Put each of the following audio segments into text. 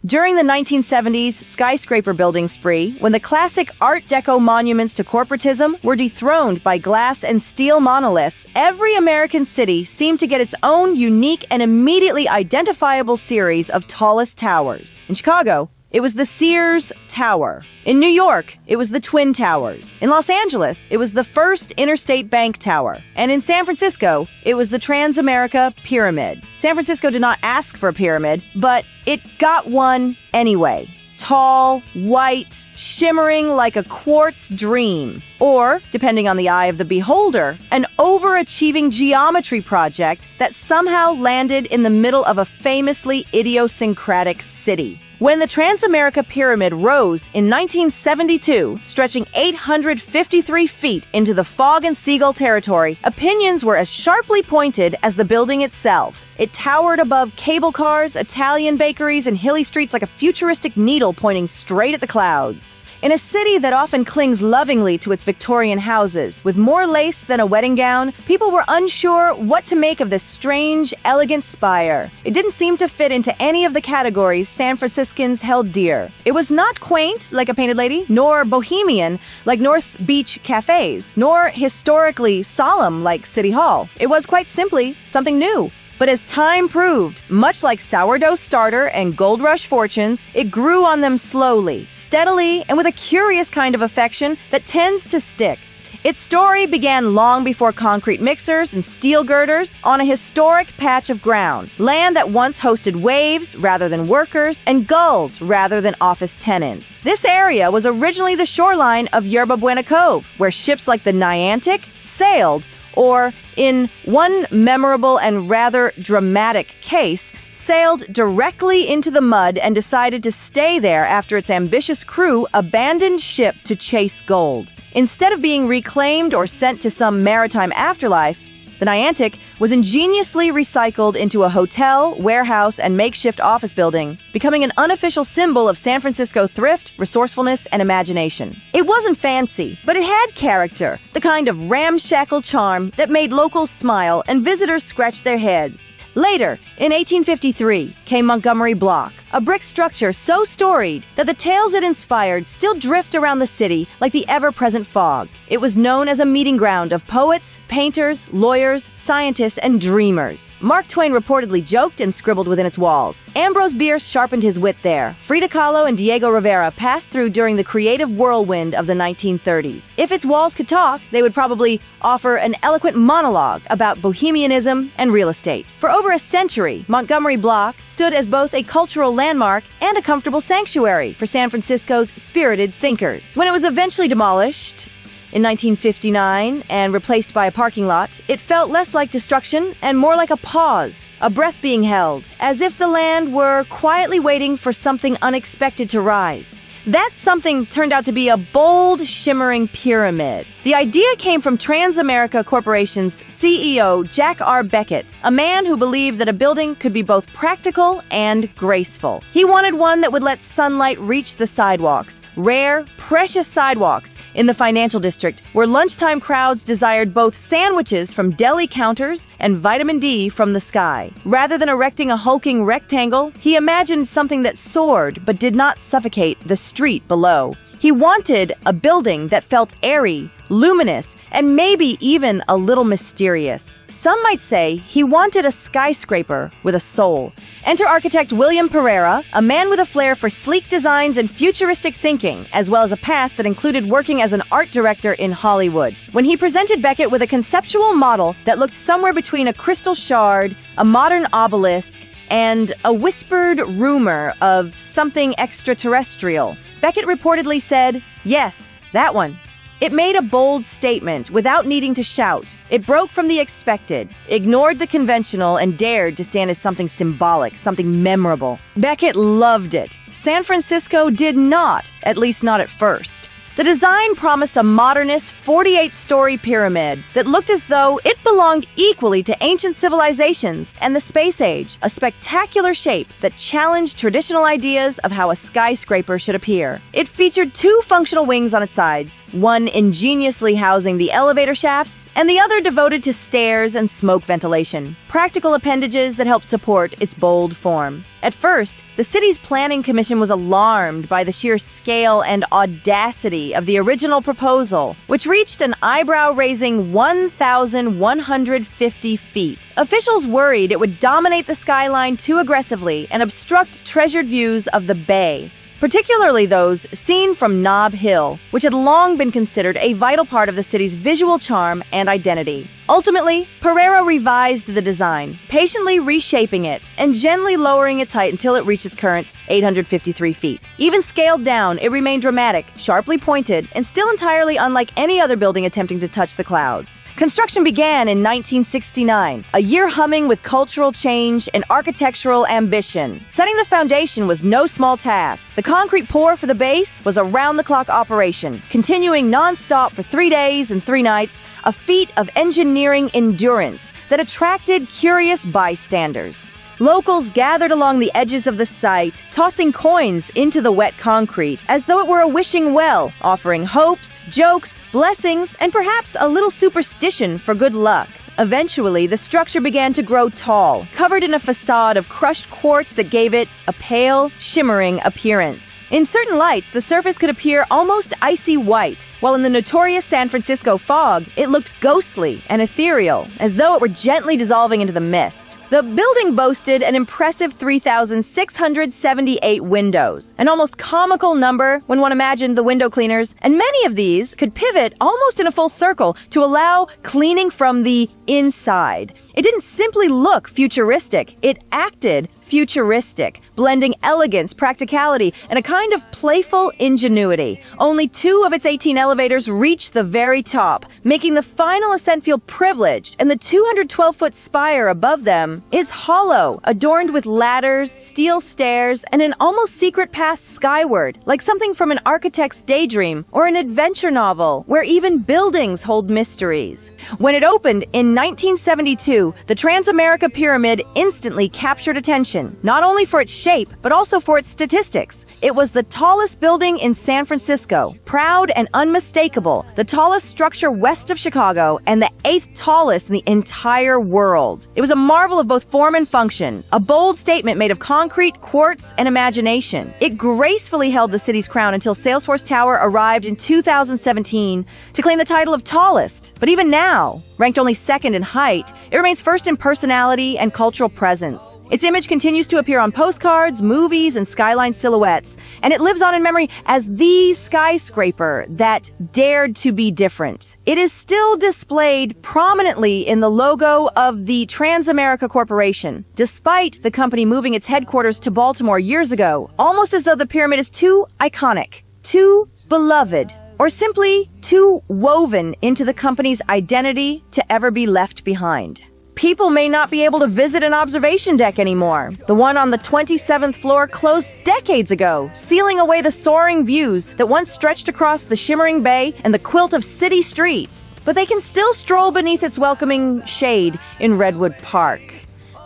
During the 1970s skyscraper building spree, when the classic Art Deco monuments to corporatism were dethroned by glass and steel monoliths, every American city seemed to get its own unique and immediately identifiable series of tallest towers. In Chicago, it was the Sears Tower. In New York, it was the Twin Towers. In Los Angeles, it was the first Interstate Bank Tower. And in San Francisco, it was the Transamerica Pyramid. San Francisco did not ask for a pyramid, but it got one anyway. Tall, white, shimmering like a quartz dream. Or, depending on the eye of the beholder, an overachieving geometry project that somehow landed in the middle of a famously idiosyncratic city. When the Transamerica Pyramid rose in 1972, stretching 853 feet into the fog and seagull territory, opinions were as sharply pointed as the building itself. It towered above cable cars, Italian bakeries, and hilly streets like a futuristic needle pointing straight at the clouds. In a city that often clings lovingly to its Victorian houses, with more lace than a wedding gown, people were unsure what to make of this strange, elegant spire. It didn't seem to fit into any of the categories San Franciscans held dear. It was not quaint, like a painted lady, nor bohemian, like North Beach cafes, nor historically solemn, like City Hall. It was quite simply something new. But as time proved, much like sourdough starter and gold rush fortunes, it grew on them slowly, steadily, and with a curious kind of affection that tends to stick. Its story began long before concrete mixers and steel girders on a historic patch of ground, land that once hosted waves rather than workers and gulls rather than office tenants. This area was originally the shoreline of Yerba Buena Cove, where ships like the Niantic sailed, or, in one memorable and rather dramatic case, sailed directly into the mud and decided to stay there after its ambitious crew abandoned ship to chase gold. Instead of being reclaimed or sent to some maritime afterlife, the Niantic was ingeniously recycled into a hotel, warehouse, and makeshift office building, becoming an unofficial symbol of San Francisco thrift, resourcefulness, and imagination. It wasn't fancy, but it had character, the kind of ramshackle charm that made locals smile and visitors scratch their heads. Later, in 1853, came Montgomery Block, a brick structure so storied that the tales it inspired still drift around the city like the ever-present fog. It was known as a meeting ground of poets, painters, lawyers, scientists, and dreamers. Mark Twain reportedly joked and scribbled within its walls. Ambrose Bierce sharpened his wit there. Frida Kahlo and Diego Rivera passed through during the creative whirlwind of the 1930s. If its walls could talk, they would probably offer an eloquent monologue about bohemianism and real estate. For over a century, Montgomery Block stood as both a cultural landmark and a comfortable sanctuary for San Francisco's spirited thinkers. When it was eventually demolished in 1959 and replaced by a parking lot, it felt less like destruction and more like a pause, a breath being held, as if the land were quietly waiting for something unexpected to rise. That something turned out to be a bold, shimmering pyramid. The idea came from Transamerica Corporation's CEO, Jack R. Beckett, a man who believed that a building could be both practical and graceful. He wanted one that would let sunlight reach the sidewalks, rare, precious sidewalks in the financial district, where lunchtime crowds desired both sandwiches from deli counters and vitamin D from the sky. Rather than erecting a hulking rectangle, he imagined something that soared but did not suffocate the street below. He wanted a building that felt airy, luminous, and maybe even a little mysterious. Some might say he wanted a skyscraper with a soul. Enter architect William Pereira, a man with a flair for sleek designs and futuristic thinking, as well as a past that included working as an art director in Hollywood. When he presented Beckett with a conceptual model that looked somewhere between a crystal shard, a modern obelisk, and a whispered rumor of something extraterrestrial, Beckett reportedly said, "Yes, that one." It made a bold statement without needing to shout. It broke from the expected, ignored the conventional, and dared to stand as something symbolic, something memorable. Beckett loved it. San Francisco did not, at least not at first. The design promised a modernist 48-story pyramid that looked as though it belonged equally to ancient civilizations and the space age, a spectacular shape that challenged traditional ideas of how a skyscraper should appear. It featured two functional wings on its sides, one ingeniously housing the elevator shafts and the other devoted to stairs and smoke ventilation, practical appendages that help support its bold form. At first, the city's planning commission was alarmed by the sheer scale and audacity of the original proposal, which reached an eyebrow-raising 1,150 feet. Officials worried it would dominate the skyline too aggressively and obstruct treasured views of the bay, particularly those seen from Nob Hill, which had long been considered a vital part of the city's visual charm and identity. Ultimately, Pereira revised the design, patiently reshaping it and gently lowering its height until it reached its current 853 feet. Even scaled down, it remained dramatic, sharply pointed, and still entirely unlike any other building attempting to touch the clouds. Construction began in 1969, a year humming with cultural change and architectural ambition. Setting the foundation was no small task. The concrete pour for the base was a round-the-clock operation, continuing non-stop for 3 days and 3 nights, a feat of engineering endurance that attracted curious bystanders. Locals gathered along the edges of the site, tossing coins into the wet concrete as though it were a wishing well, offering hopes, jokes, blessings, and perhaps a little superstition for good luck. Eventually, the structure began to grow tall, covered in a facade of crushed quartz that gave it a pale, shimmering appearance. In certain lights, the surface could appear almost icy white, while in the notorious San Francisco fog, it looked ghostly and ethereal, as though it were gently dissolving into the mist. The building boasted an impressive 3,678 windows, an almost comical number when one imagined the window cleaners, and many of these could pivot almost in a full circle to allow cleaning from the inside. It didn't simply look futuristic, it acted futuristic, blending elegance, practicality, and a kind of playful ingenuity. Only 2 of its 18 elevators reach the very top, making the final ascent feel privileged, and the 212-foot spire above them is hollow, adorned with ladders, steel stairs, and an almost secret path skyward, like something from an architect's daydream or an adventure novel, where even buildings hold mysteries. When it opened in 1972, the Transamerica Pyramid instantly captured attention, not only for its shape, but also for its statistics. It was the tallest building in San Francisco, proud and unmistakable, the tallest structure west of Chicago, and the 8th tallest in the entire world. It was a marvel of both form and function, a bold statement made of concrete, quartz, and imagination. It gracefully held the city's crown until Salesforce Tower arrived in 2017 to claim the title of tallest. But even now, ranked only 2nd in height, it remains first in personality and cultural presence. Its image continues to appear on postcards, movies, and skyline silhouettes, and it lives on in memory as the skyscraper that dared to be different. It is still displayed prominently in the logo of the Transamerica Corporation, despite the company moving its headquarters to Baltimore years ago, almost as though the pyramid is too iconic, too beloved, or simply too woven into the company's identity to ever be left behind. People may not be able to visit an observation deck anymore. The one on the 27th floor closed decades ago, sealing away the soaring views that once stretched across the shimmering bay and the quilt of city streets. But they can still stroll beneath its welcoming shade in Redwood Park.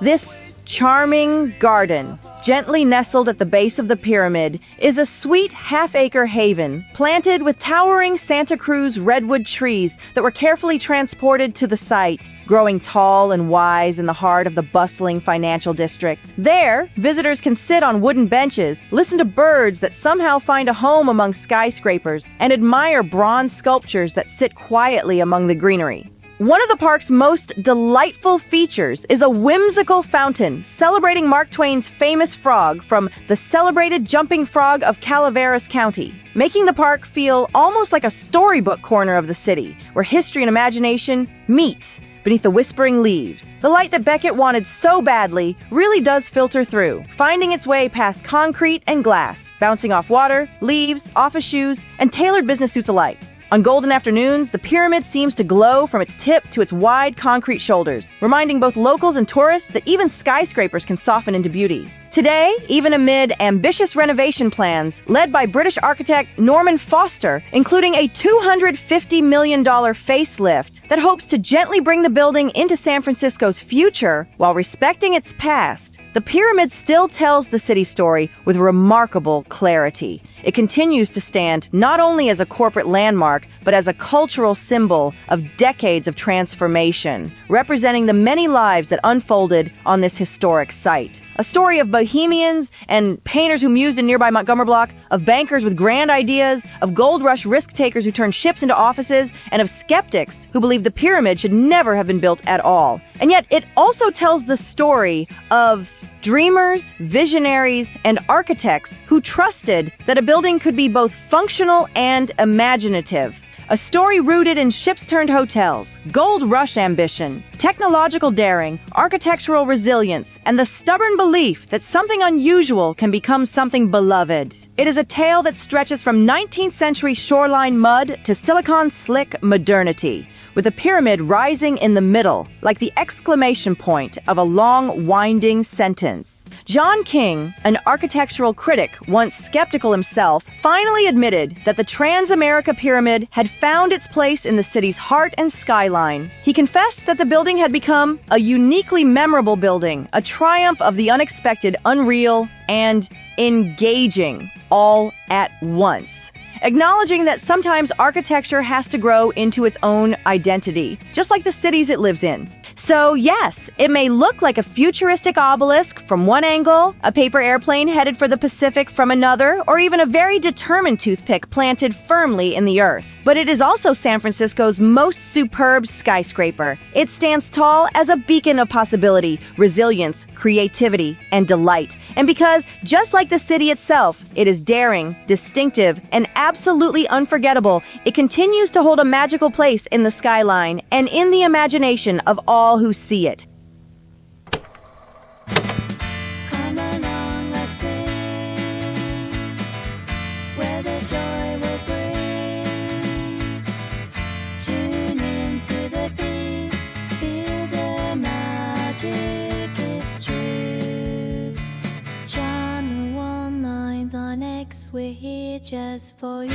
This charming garden, gently nestled at the base of the pyramid, is a sweet half-acre haven, planted with towering Santa Cruz redwood trees that were carefully transported to the site, growing tall and wise in the heart of the bustling financial district. There, visitors can sit on wooden benches, listen to birds that somehow find a home among skyscrapers, and admire bronze sculptures that sit quietly among the greenery. One of the park's most delightful features is a whimsical fountain celebrating Mark Twain's famous frog from the celebrated jumping frog of Calaveras County, making the park feel almost like a storybook corner of the city, where history and imagination meet beneath the whispering leaves. The light that Beckett wanted so badly really does filter through, finding its way past concrete and glass, bouncing off water, leaves, office shoes, and tailored business suits alike. On golden afternoons, the pyramid seems to glow from its tip to its wide concrete shoulders, reminding both locals and tourists that even skyscrapers can soften into beauty. Today, even amid ambitious renovation plans led by British architect Norman Foster, including a $250 million facelift that hopes to gently bring the building into San Francisco's future while respecting its past, The pyramid still tells the city story with remarkable clarity. It continues to stand not only as a corporate landmark, but as a cultural symbol of decades of transformation, representing the many lives that unfolded on this historic site. A story of bohemians and painters who mused in nearby Montgomery Block, of bankers with grand ideas, of gold rush risk-takers who turned ships into offices, and of skeptics who believed the pyramid should never have been built at all. And yet it also tells the story of dreamers, visionaries, and architects who trusted that a building could be both functional and imaginative. A story rooted in ships-turned-hotels, gold rush ambition, technological daring, architectural resilience, and the stubborn belief that something unusual can become something beloved. It is a tale that stretches from 19th century shoreline mud to silicon slick modernity, with the pyramid rising in the middle, like the exclamation point of a long, winding sentence. John King, an architectural critic once skeptical himself, finally admitted that the Transamerica Pyramid had found its place in the city's heart and skyline. He confessed that the building had become a uniquely memorable building, a triumph of the unexpected, unreal, and engaging, all at once. Acknowledging that sometimes architecture has to grow into its own identity, just like the cities it lives in. So yes, it may look like a futuristic obelisk from one angle, a paper airplane headed for the Pacific from another, or even a very determined toothpick planted firmly in the earth. But it is also San Francisco's most superb skyscraper. It stands tall as a beacon of possibility, resilience, creativity, and delight. And because, just like the city itself, it is daring, distinctive, and absolutely unforgettable, it continues to hold a magical place in the skyline and in the imagination of all who see it. Come along, let's sing, where the joy will bring. Tune into the beat, feel the magic, it's true. Channel 199 X, we're here just for you.